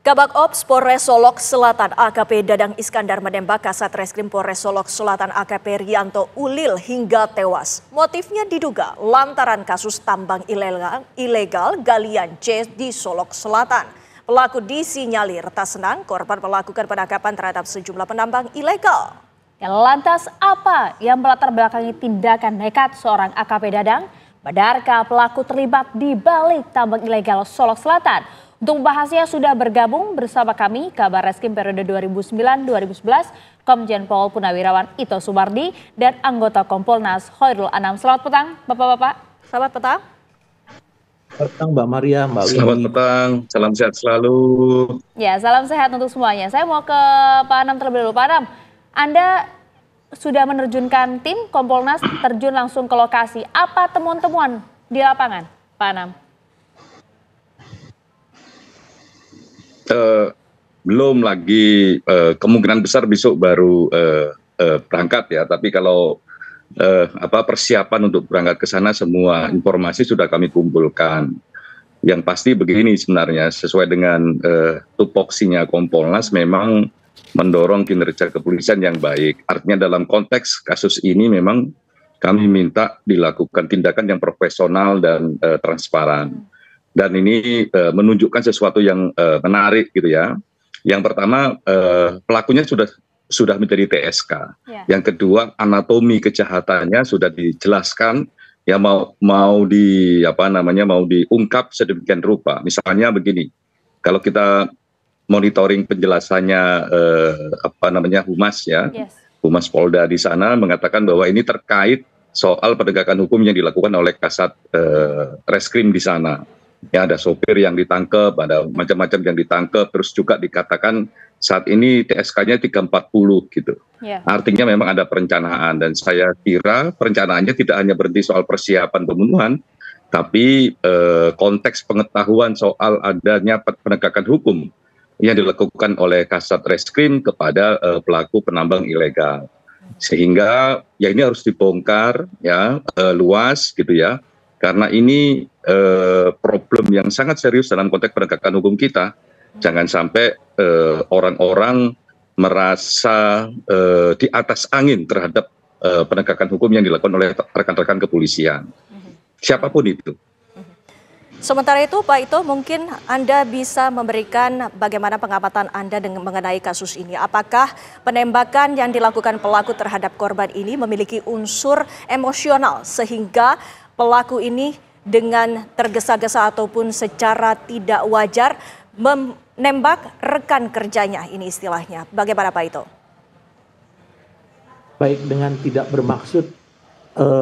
Kabak Ops Polres Solok Selatan AKP Dadang Iskandar menembak Kasat Reskrim Polres Solok Selatan AKP Rianto Ulil hingga tewas. Motifnya diduga lantaran kasus tambang ilegal galian C di Solok Selatan. Pelaku disinyalir tak senang korban melakukan penangkapan terhadap sejumlah penambang ilegal. Lantas apa yang melatar belakangi tindakan nekat seorang AKP Dadang? Benarkah pelaku terlibat di balik tambang ilegal Solok Selatan? Untuk membahasnya sudah bergabung bersama kami Kabar Reskrim periode 2009-2011 Komjen Pol Punawirawan Ito Sumardi dan anggota Kompolnas Hoirul Anam. Selamat petang Bapak-bapak. Selamat petang. Selamat petang Mbak Maria, Mbak Winnie. Selamat petang, salam sehat selalu. Ya, salam sehat untuk semuanya. Saya mau ke Pak Anam terlebih dahulu. Pak Anam, Anda sudah menerjunkan tim Kompolnas terjun langsung ke lokasi. Apa temuan-temuan di lapangan, Pak Anam? Belum lagi, kemungkinan besar besok baru berangkat ya. Tapi kalau persiapan untuk berangkat ke sana semua informasi sudah kami kumpulkan. Yang pasti begini sebenarnya sesuai dengan tupoksinya Kompolnas memang mendorong kinerja kepolisian yang baik. Artinya dalam konteks kasus ini memang kami minta dilakukan tindakan yang profesional dan transparan. Dan ini menunjukkan sesuatu yang menarik gitu ya. Yang pertama pelakunya sudah menjadi TSK. Ya. Yang kedua anatomi kejahatannya sudah dijelaskan ya mau diungkap sedemikian rupa. Misalnya begini, kalau kita monitoring penjelasannya Humas ya, yes. Humas Polda di sana mengatakan bahwa ini terkait soal penegakan hukum yang dilakukan oleh Kasat Reskrim di sana. Ya, ada sopir yang ditangkap, ada macam-macam yang ditangkap, terus juga dikatakan saat ini TSK-nya 340 gitu. Yeah. Artinya memang ada perencanaan dan saya kira perencanaannya tidak hanya berhenti soal persiapan pembunuhan, tapi konteks pengetahuan soal adanya penegakan hukum yang dilakukan oleh Kasat Reskrim kepada pelaku penambang ilegal. Sehingga ya ini harus dibongkar ya luas gitu ya. Karena ini problem yang sangat serius dalam konteks penegakan hukum kita. Jangan sampai orang-orang merasa di atas angin terhadap penegakan hukum yang dilakukan oleh rekan-rekan kepolisian. Siapapun itu. Sementara itu Pak Ito, mungkin Anda bisa memberikan bagaimana pengamatan Anda mengenai kasus ini. Apakah penembakan yang dilakukan pelaku terhadap korban ini memiliki unsur emosional sehingga pelaku ini dengan tergesa-gesa ataupun secara tidak wajar menembak rekan kerjanya, ini istilahnya. Bagaimana Pak Ito? Baik, dengan tidak bermaksud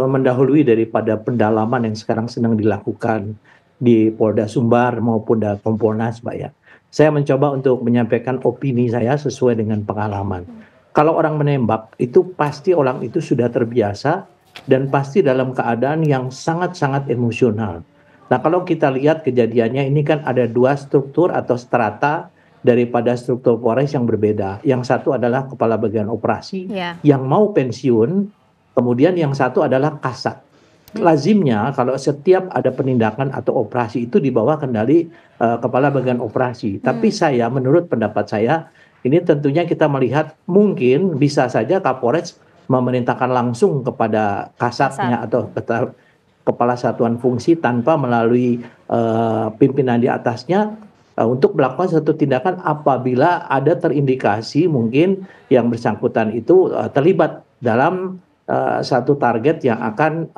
mendahului daripada pendalaman yang sekarang sedang dilakukan di Polda Sumbar maupun di Kompolnas, Mbak ya. Saya mencoba untuk menyampaikan opini saya sesuai dengan pengalaman. Kalau orang menembak, itu pasti orang itu sudah terbiasa dan pasti dalam keadaan yang sangat-sangat emosional. Nah, kalau kita lihat kejadiannya ini kan ada dua struktur atau strata daripada struktur Polres yang berbeda. Yang satu adalah kepala bagian operasi yang mau pensiun, kemudian yang satu adalah kasat. Lazimnya kalau setiap ada penindakan atau operasi itu di bawah kendali kepala bagian operasi. Tapi menurut pendapat saya, ini tentunya kita melihat mungkin bisa saja Kapolres memerintahkan langsung kepada kasatnya atau kepala satuan fungsi tanpa melalui pimpinan di atasnya untuk melakukan satu tindakan apabila ada terindikasi mungkin yang bersangkutan itu terlibat dalam satu target yang akan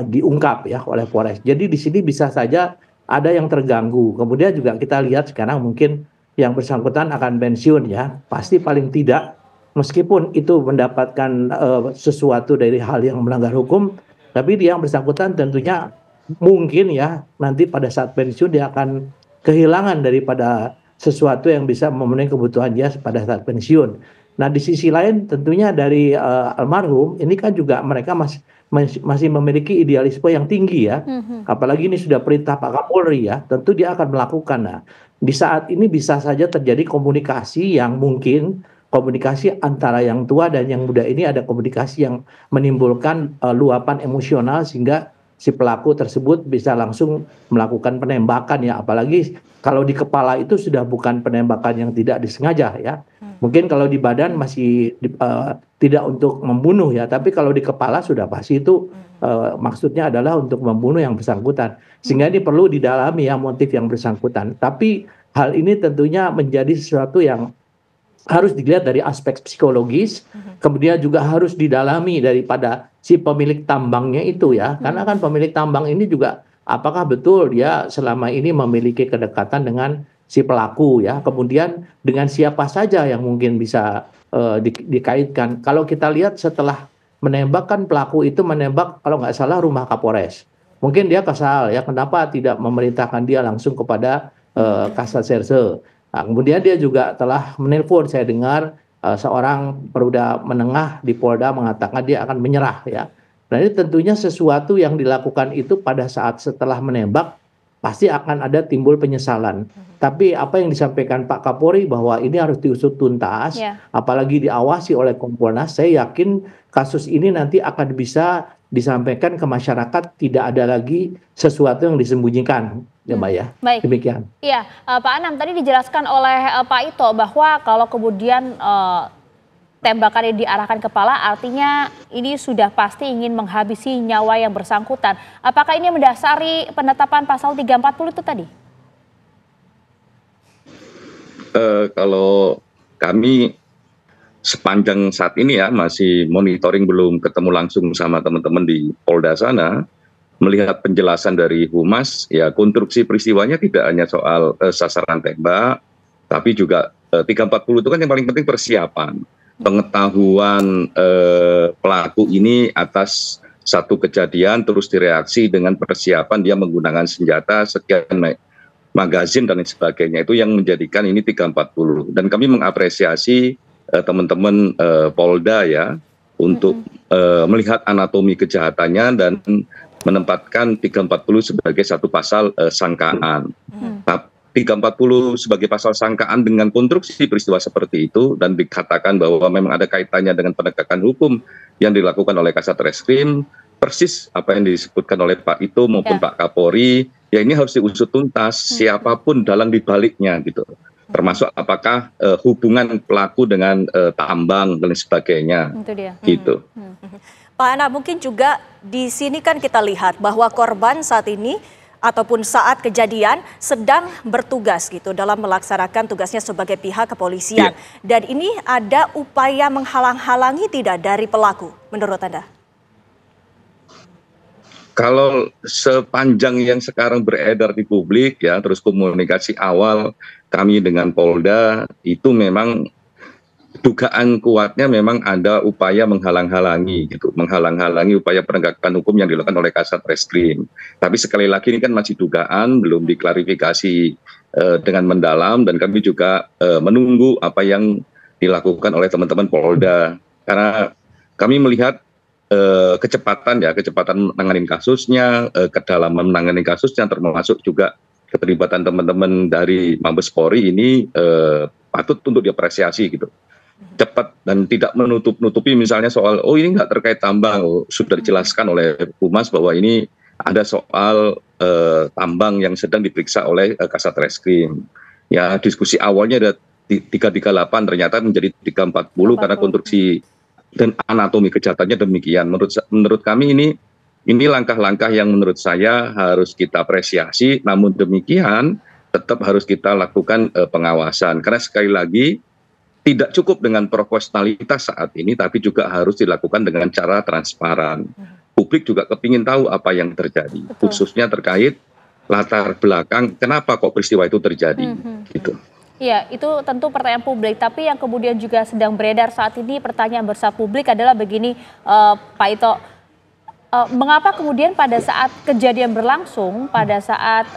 diungkap ya oleh Polres. Jadi di sini bisa saja ada yang terganggu. Kemudian juga kita lihat sekarang mungkin yang bersangkutan akan pensiun ya, pasti paling tidak. Meskipun itu mendapatkan sesuatu dari hal yang melanggar hukum, tapi dia yang bersangkutan tentunya mungkin ya nanti pada saat pensiun dia akan kehilangan daripada sesuatu yang bisa memenuhi kebutuhan dia pada saat pensiun. Nah di sisi lain tentunya dari almarhum ini kan juga mereka masih memiliki idealisme yang tinggi ya. Apalagi ini sudah perintah Pak Kapolri ya, tentu dia akan melakukan. Nah di saat ini bisa saja terjadi komunikasi yang mungkin komunikasi antara yang tua dan yang muda ini ada komunikasi yang menimbulkan luapan emosional sehingga si pelaku tersebut bisa langsung melakukan penembakan ya, apalagi kalau di kepala itu sudah bukan penembakan yang tidak disengaja ya. Mungkin kalau di badan masih tidak untuk membunuh ya, tapi kalau di kepala sudah pasti itu maksudnya adalah untuk membunuh yang bersangkutan. Sehingga ini perlu didalami ya motif yang bersangkutan. Tapi hal ini tentunya menjadi sesuatu yang harus dilihat dari aspek psikologis, kemudian juga harus didalami daripada si pemilik tambangnya itu ya, karena kan pemilik tambang ini juga apakah betul dia selama ini memiliki kedekatan dengan si pelaku ya, kemudian dengan siapa saja yang mungkin bisa dikaitkan. Kalau kita lihat setelah menembakkan, pelaku itu menembak kalau nggak salah rumah Kapolres. Mungkin dia kesal ya, kenapa tidak memerintahkan dia langsung kepada Kasat Serse. Nah, kemudian dia juga telah menelpon, saya dengar seorang perwira menengah di Polda mengatakan dia akan menyerah ya. Nah ini tentunya sesuatu yang dilakukan itu pada saat setelah menembak pasti akan ada timbul penyesalan. Tapi apa yang disampaikan Pak Kapolri bahwa ini harus diusut tuntas, apalagi diawasi oleh Kompolnas, saya yakin kasus ini nanti akan bisa disampaikan ke masyarakat, tidak ada lagi sesuatu yang disembunyikan. Ya Mbak ya, baik. Demikian. Iya, Pak Anam tadi dijelaskan oleh Pak Ito bahwa kalau kemudian tembakan ini diarahkan kepala, artinya ini sudah pasti ingin menghabisi nyawa yang bersangkutan. Apakah ini mendasari penetapan pasal 340 itu tadi? Kalau kami sepanjang saat ini ya masih monitoring, belum ketemu langsung sama teman-teman di Polda sana, melihat penjelasan dari Humas, ya konstruksi peristiwanya tidak hanya soal sasaran tembak, tapi juga 340 itu kan yang paling penting persiapan, pengetahuan pelaku ini atas satu kejadian, terus direaksi dengan persiapan dia menggunakan senjata, sekian magazin dan lain sebagainya, itu yang menjadikan ini 340. Dan kami mengapresiasi teman-teman Polda ya, untuk melihat anatomi kejahatannya dan menempatkan 340 sebagai satu pasal sangkaan. 340 sebagai pasal sangkaan dengan konstruksi peristiwa seperti itu dan dikatakan bahwa memang ada kaitannya dengan penegakan hukum yang dilakukan oleh Kasat Reskrim, persis apa yang disebutkan oleh Pak Ito maupun Pak Kapolri, ya ini harus diusut tuntas siapapun dalam dibaliknya gitu. Termasuk apakah hubungan pelaku dengan tambang dan sebagainya. Itu dia. Gitu. Pak Ana, mungkin juga di sini kan kita lihat bahwa korban saat ini ataupun saat kejadian sedang bertugas gitu dalam melaksanakan tugasnya sebagai pihak kepolisian. Dan ini ada upaya menghalang-halangi tidak dari pelaku menurut Anda? Kalau sepanjang yang sekarang beredar di publik ya, terus komunikasi awal kami dengan Polda itu memang dugaan kuatnya memang ada upaya menghalang-halangi gitu, menghalang-halangi upaya penegakan hukum yang dilakukan oleh Kasat Reskrim. Tapi sekali lagi ini kan masih dugaan, belum diklarifikasi dengan mendalam, dan kami juga menunggu apa yang dilakukan oleh teman-teman Polda. Karena kami melihat kecepatan menangani kasusnya, kedalaman menangani kasusnya, termasuk juga keterlibatan teman-teman dari Mabes Polri ini patut untuk diapresiasi gitu. Cepat dan tidak menutup-nutupi misalnya soal ini nggak terkait tambang, sudah dijelaskan oleh Humas bahwa ini ada soal tambang yang sedang diperiksa oleh Kasat Reskrim. Ya diskusi awalnya ada 338 ternyata menjadi 340 karena konstruksi dan anatomi kejahatannya demikian. Menurut kami ini langkah-langkah yang menurut saya harus kita apresiasi, namun demikian tetap harus kita lakukan pengawasan karena sekali lagi tidak cukup dengan profesionalitas saat ini, tapi juga harus dilakukan dengan cara transparan. Publik juga kepingin tahu apa yang terjadi, khususnya terkait latar belakang kenapa kok peristiwa itu terjadi, gitu. Iya, itu tentu pertanyaan publik. Tapi yang kemudian juga sedang beredar saat ini, pertanyaan besar publik adalah begini, Pak Ito, mengapa kemudian pada saat kejadian berlangsung, pada saat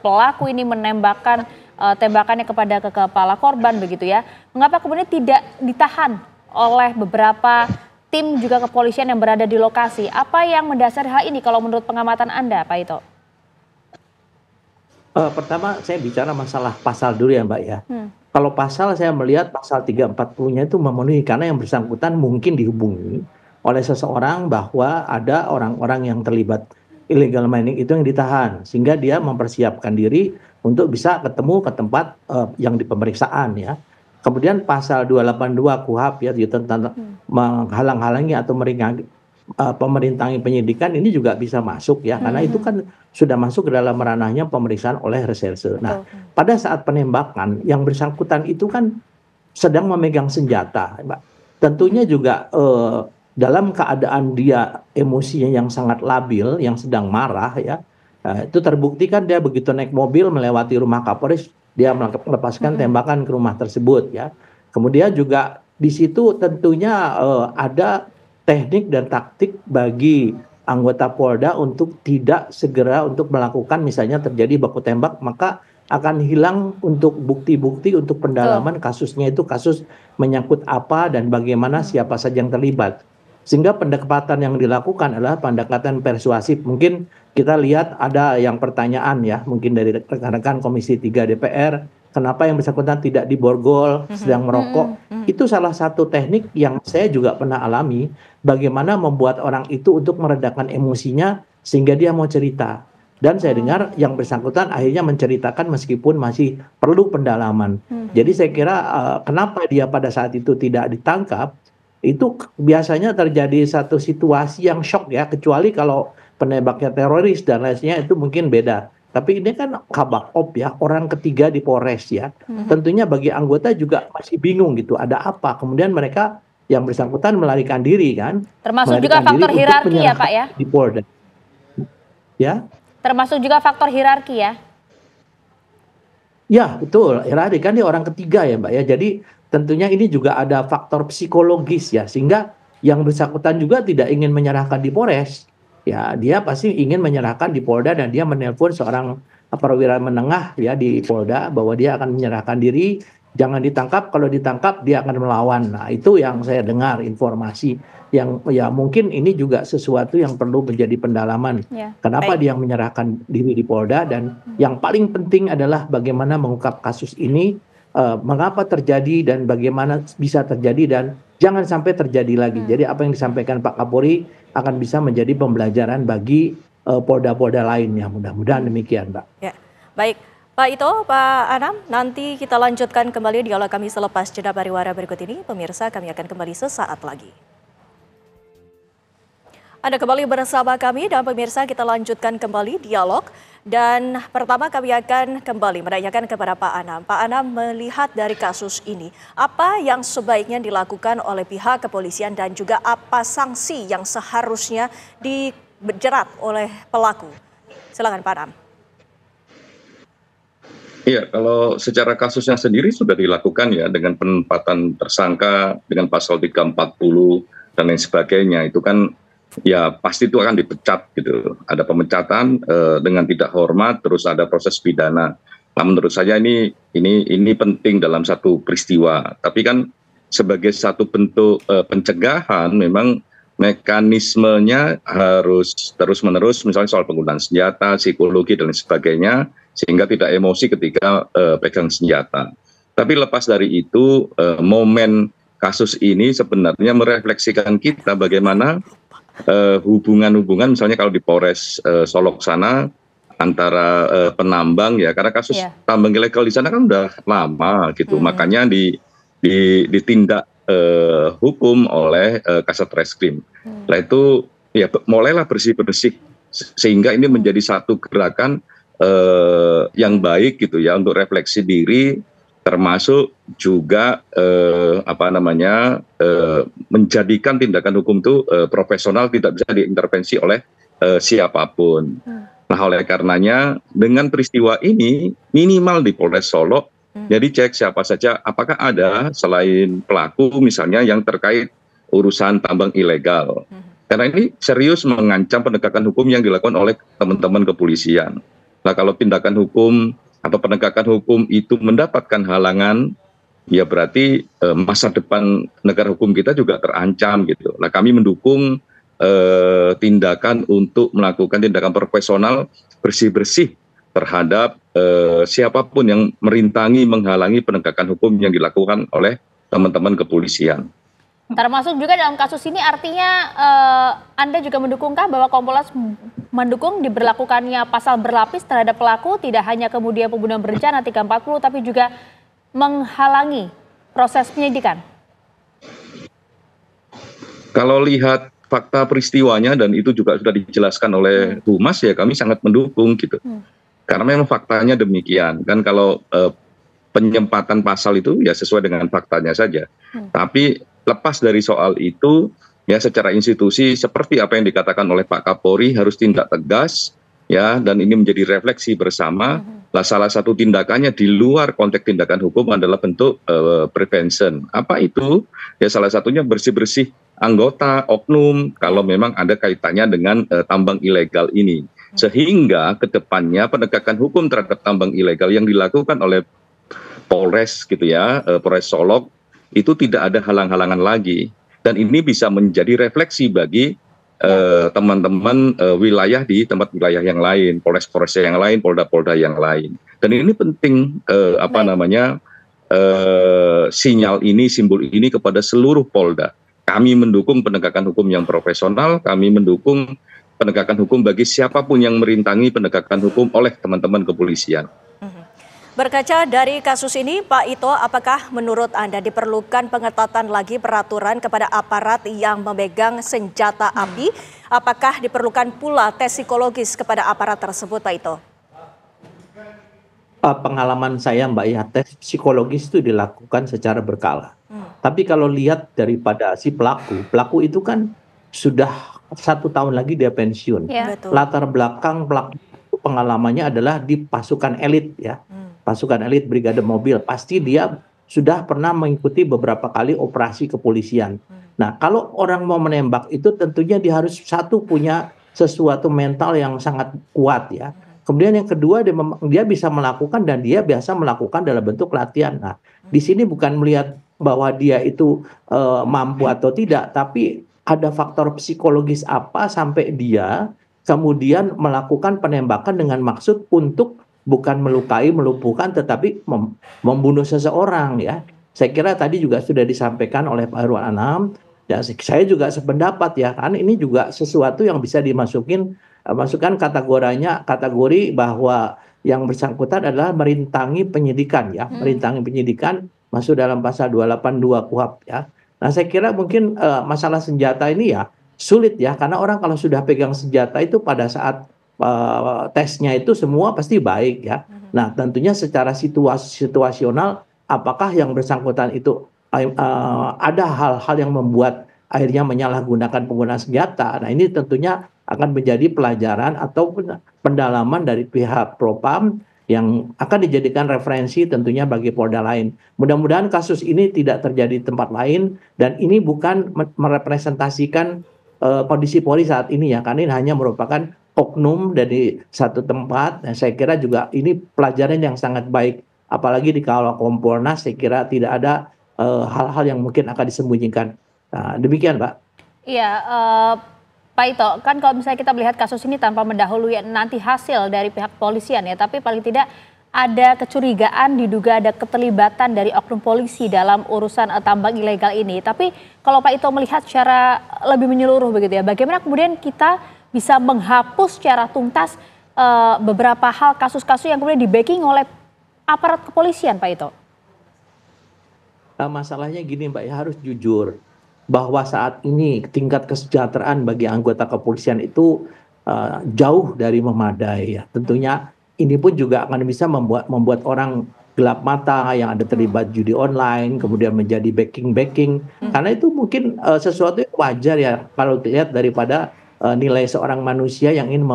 pelaku ini menembakkan tembakannya kepada kepala korban begitu ya, mengapa kemudian tidak ditahan oleh beberapa tim juga kepolisian yang berada di lokasi? Apa yang mendasari hal ini kalau menurut pengamatan Anda, Pak Ito? Pertama saya bicara masalah pasal dulu ya Mbak ya. Kalau pasal saya melihat pasal 340-nya itu memenuhi karena yang bersangkutan mungkin dihubungi oleh seseorang bahwa ada orang-orang yang terlibat illegal mining itu yang ditahan, sehingga dia mempersiapkan diri untuk bisa ketemu ke tempat yang di pemeriksaan ya. Kemudian pasal 282 KUHP ya, tentang menghalang-halangi atau meringangi pemerintahan penyidikan ini juga bisa masuk ya, karena itu kan sudah masuk ke dalam ranahnya pemeriksaan oleh reserse. Nah, pada saat penembakan yang bersangkutan itu kan sedang memegang senjata, Mbak. Tentunya juga dalam keadaan dia emosinya yang sangat labil, yang sedang marah ya, itu terbukti kan dia begitu naik mobil melewati rumah Kapolres, dia melepaskan tembakan ke rumah tersebut ya. Kemudian juga di situ tentunya ada teknik dan taktik bagi anggota Polda untuk tidak segera untuk melakukan, misalnya terjadi baku tembak, maka akan hilang untuk bukti-bukti untuk pendalaman kasusnya itu kasus menyangkut apa dan bagaimana siapa saja yang terlibat. Sehingga pendekatan yang dilakukan adalah pendekatan persuasif. Mungkin kita lihat ada yang pertanyaan ya, mungkin dari rekan-rekan Komisi 3 DPR, kenapa yang bersangkutan tidak diborgol, sedang merokok. Itu salah satu teknik yang saya juga pernah alami, bagaimana membuat orang itu untuk meredakan emosinya sehingga dia mau cerita. Dan saya dengar yang bersangkutan akhirnya menceritakan meskipun masih perlu pendalaman. Jadi saya kira kenapa dia pada saat itu tidak ditangkap, itu biasanya terjadi satu situasi yang shock ya, kecuali kalau penembaknya teroris dan lainnya itu mungkin beda. Tapi ini kan kabak op ya, orang ketiga di Polres ya. Tentunya bagi anggota juga masih bingung gitu, ada apa. Kemudian mereka yang bersangkutan melarikan diri kan. Termasuk juga faktor hierarki ya Pak ya? Di Polda. Ya. Termasuk juga faktor hierarki ya? Ya betul, hierarki kan dia orang ketiga ya Mbak ya. Jadi tentunya ini juga ada faktor psikologis ya, sehingga yang bersangkutan juga tidak ingin menyerahkan di Polres. Ya, dia pasti ingin menyerahkan di Polda dan dia menelpon seorang perwira menengah ya di Polda bahwa dia akan menyerahkan diri, jangan ditangkap, kalau ditangkap dia akan melawan. Nah, itu yang saya dengar informasi yang ya mungkin ini juga sesuatu yang perlu menjadi pendalaman. Kenapa dia menyerahkan diri di Polda, dan yang paling penting adalah bagaimana mengungkap kasus ini, mengapa terjadi dan bagaimana bisa terjadi dan jangan sampai terjadi lagi. Jadi apa yang disampaikan Pak Kapolri akan bisa menjadi pembelajaran bagi Polda-Polda lainnya. Mudah-mudahan demikian, Mbak. Ya, baik. Pak Ito, Pak Anam, nanti kita lanjutkan kembali dialog kami selepas jeda pariwara berikut ini. Pemirsa, kami akan kembali sesaat lagi. Anda kembali bersama kami dan pemirsa, kita lanjutkan kembali dialog. Dan pertama kami akan kembali menanyakan kepada Pak Anam. Pak Anam, melihat dari kasus ini, apa yang sebaiknya dilakukan oleh pihak kepolisian dan juga apa sanksi yang seharusnya dijerat oleh pelaku? Silakan Pak Anam. Iya, kalau secara kasusnya sendiri sudah dilakukan ya, dengan penempatan tersangka dengan pasal 340 dan lain sebagainya, itu kan ya pasti itu akan dipecat gitu. Ada pemecatan dengan tidak hormat, terus ada proses pidana. Nah, menurut saya ini penting dalam satu peristiwa. Tapi kan sebagai satu bentuk pencegahan, memang mekanismenya harus terus-menerus, misalnya soal penggunaan senjata, psikologi dan lain sebagainya, sehingga tidak emosi ketika pegang senjata. Tapi lepas dari itu, momen kasus ini sebenarnya merefleksikan kita bagaimana hubungan-hubungan, misalnya kalau di Polres Solok sana antara penambang ya, karena kasus tambang ilegal di sana kan udah lama gitu, makanya ditindak hukum oleh Kasat Reskrim. Nah itu ya mulailah bersih-bersih sehingga ini menjadi satu gerakan yang baik gitu ya, untuk refleksi diri, termasuk juga menjadikan tindakan hukum itu profesional, tidak bisa diintervensi oleh siapapun. Nah, oleh karenanya dengan peristiwa ini minimal di Polres Solok, jadi cek siapa saja, apakah ada selain pelaku misalnya yang terkait urusan tambang ilegal. Karena ini serius mengancam penegakan hukum yang dilakukan oleh teman-teman kepolisian. Nah, kalau tindakan hukum atau penegakan hukum itu mendapatkan halangan, ya berarti masa depan negara hukum kita juga terancam gitu. Nah, kami mendukung tindakan untuk melakukan tindakan profesional bersih-bersih terhadap siapapun yang merintangi, menghalangi penegakan hukum yang dilakukan oleh teman-teman kepolisian. Termasuk juga dalam kasus ini artinya Anda juga mendukungkah bahwa Kompolnas mendukung diberlakukannya pasal berlapis terhadap pelaku, tidak hanya kemudian pembunuhan berencana 340 tapi juga menghalangi proses penyidikan? Kalau lihat fakta peristiwanya dan itu juga sudah dijelaskan oleh Humas, ya kami sangat mendukung gitu. Karena memang faktanya demikian. Kan kalau penyempatan pasal itu ya sesuai dengan faktanya saja. Tapi lepas dari soal itu, ya secara institusi seperti apa yang dikatakan oleh Pak Kapolri harus tindak tegas, ya, dan ini menjadi refleksi bersama. Lah salah satu tindakannya di luar konteks tindakan hukum adalah bentuk prevention. Apa itu? Ya salah satunya bersih-bersih anggota, oknum, kalau memang ada kaitannya dengan tambang ilegal ini. Sehingga ke depannya penegakan hukum terhadap tambang ilegal yang dilakukan oleh Polres gitu ya, Polres Solok, itu tidak ada halang-halangan lagi. Dan ini bisa menjadi refleksi bagi teman-teman wilayah di tempat wilayah yang lain, Polres-Polres yang lain, Polda-Polda yang lain. Dan ini penting sinyal ini, simbol ini kepada seluruh Polda. Kami mendukung penegakan hukum yang profesional, kami mendukung penegakan hukum bagi siapapun yang merintangi penegakan hukum oleh teman-teman kepolisian. Berkaca dari kasus ini, Pak Ito, apakah menurut Anda diperlukan pengetatan lagi peraturan kepada aparat yang memegang senjata api? Apakah diperlukan pula tes psikologis kepada aparat tersebut, Pak Ito? Pengalaman saya, Mbak, ya, tes psikologis itu dilakukan secara berkala. Tapi kalau lihat daripada si pelaku itu kan sudah 1 tahun lagi dia pensiun. Latar belakang pelaku pengalamannya adalah di pasukan elit, ya. Pasukan elit Brigade Mobil, pasti dia sudah pernah mengikuti beberapa kali operasi kepolisian. Nah, kalau orang mau menembak itu tentunya dia harus punya sesuatu mental yang sangat kuat, ya. Kemudian yang kedua dia bisa melakukan dan dia biasa melakukan dalam bentuk latihan. Nah, di sini bukan melihat bahwa dia itu mampu atau tidak, tapi ada faktor psikologis apa sampai dia kemudian melakukan penembakan dengan maksud untuk bukan melukai, melumpuhkan, tetapi membunuh seseorang, ya. Saya kira tadi juga sudah disampaikan oleh Pak Irwan Anam, ya, saya juga sependapat, ya, kan ini juga sesuatu yang bisa masukkan kategori bahwa yang bersangkutan adalah merintangi penyidikan, ya, merintangi penyidikan masuk dalam pasal 282 KUHP, ya. Nah, saya kira mungkin masalah senjata ini ya sulit, ya, karena orang kalau sudah pegang senjata itu pada saat tesnya itu semua pasti baik, ya. Nah, tentunya secara situasional apakah yang bersangkutan itu ada hal-hal yang membuat akhirnya menyalahgunakan penggunaan senjata. Nah, ini tentunya akan menjadi pelajaran atau pendalaman dari pihak Propam yang akan dijadikan referensi tentunya bagi Polda lain. Mudah-mudahan kasus ini tidak terjadi di tempat lain dan ini bukan merepresentasikan kondisi Polri saat ini, ya, karena ini hanya merupakan oknum dari satu tempat. Nah, saya kira juga ini pelajaran yang sangat baik, apalagi di kawal Kompolnas. Saya kira tidak ada hal-hal yang mungkin akan disembunyikan. Nah, demikian, Pak. Iya, Pak Ito, kan kalau misalnya kita melihat kasus ini tanpa mendahului nanti hasil dari pihak kepolisian, ya, tapi paling tidak ada kecurigaan diduga ada keterlibatan dari oknum polisi dalam urusan tambang ilegal ini. Tapi kalau Pak Ito melihat secara lebih menyeluruh begitu, ya, bagaimana kemudian kita bisa menghapus secara tuntas beberapa hal kasus-kasus yang kemudian di-backing oleh aparat kepolisian, Pak Ito? Masalahnya gini, Mbak, ya, harus jujur bahwa saat ini tingkat kesejahteraan bagi anggota kepolisian itu jauh dari memadai, ya. Tentunya ini pun juga akan bisa membuat orang gelap mata yang ada terlibat judi online, kemudian menjadi backing, karena itu mungkin sesuatu yang wajar, ya, kalau dilihat daripada nilai seorang manusia yang ingin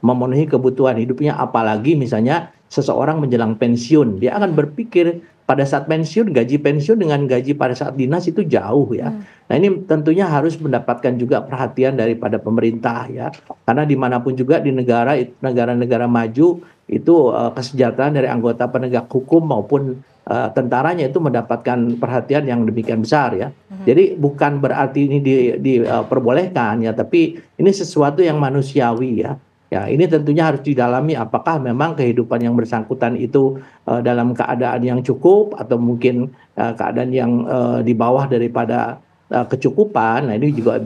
memenuhi kebutuhan hidupnya, apalagi misalnya seseorang menjelang pensiun, dia akan berpikir pada saat pensiun, gaji pensiun dengan gaji pada saat dinas itu jauh, ya. Nah, ini tentunya harus mendapatkan juga perhatian daripada pemerintah, ya, karena dimanapun juga di negara-negara maju itu kesejahteraan dari anggota penegak hukum maupun tentaranya itu mendapatkan perhatian yang demikian besar, ya. Jadi bukan berarti ini diperbolehkan, ya, tapi ini sesuatu yang manusiawi, ya. Ya, ini tentunya harus didalami apakah memang kehidupan yang bersangkutan itu dalam keadaan yang cukup atau mungkin keadaan yang di bawah daripada kecukupan. Nah ini juga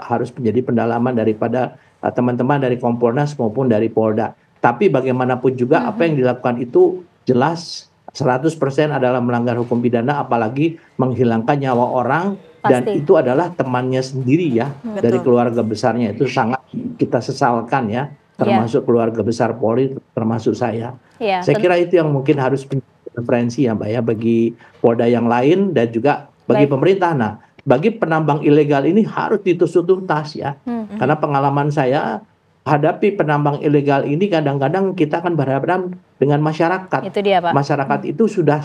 harus menjadi pendalaman daripada teman-teman dari Kompolnas maupun dari Polda. Tapi bagaimanapun juga apa yang dilakukan itu jelas 100% adalah melanggar hukum pidana, apalagi menghilangkan nyawa orang. Dan itu adalah temannya sendiri ya, dari keluarga besarnya, itu sangat kita sesalkan ya, termasuk keluarga besar Polri, termasuk saya. Saya kira itu yang mungkin harus referensi ya Mbak ya, bagi Polda yang lain dan juga bagi pemerintah. Nah, bagi penambang ilegal ini harus ditusut tuntas ya, karena pengalaman saya hadapi penambang ilegal ini kadang-kadang kita akan berhadapan dengan masyarakat. Itu dia, Pak. Masyarakat itu sudah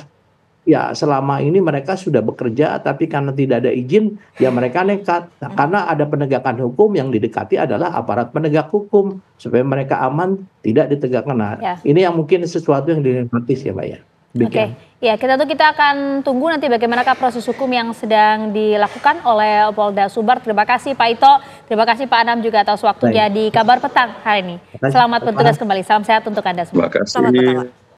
ya selama ini mereka sudah bekerja, tapi karena tidak ada izin, ya mereka nekat. Nah, karena ada penegakan hukum, yang didekati adalah aparat penegak hukum supaya mereka aman, tidak ditegakkan. Nah, ini yang mungkin sesuatu yang dilematis ya, Mbak ya. Oke, ya kita akan tunggu nanti bagaimanakah proses hukum yang sedang dilakukan oleh Polda Sumbar. Terima kasih Pak Ito, terima kasih Pak Anam juga atas waktunya di Kabar Petang hari ini. Selamat bertugas kembali, salam sehat untuk Anda semua. Terima kasih.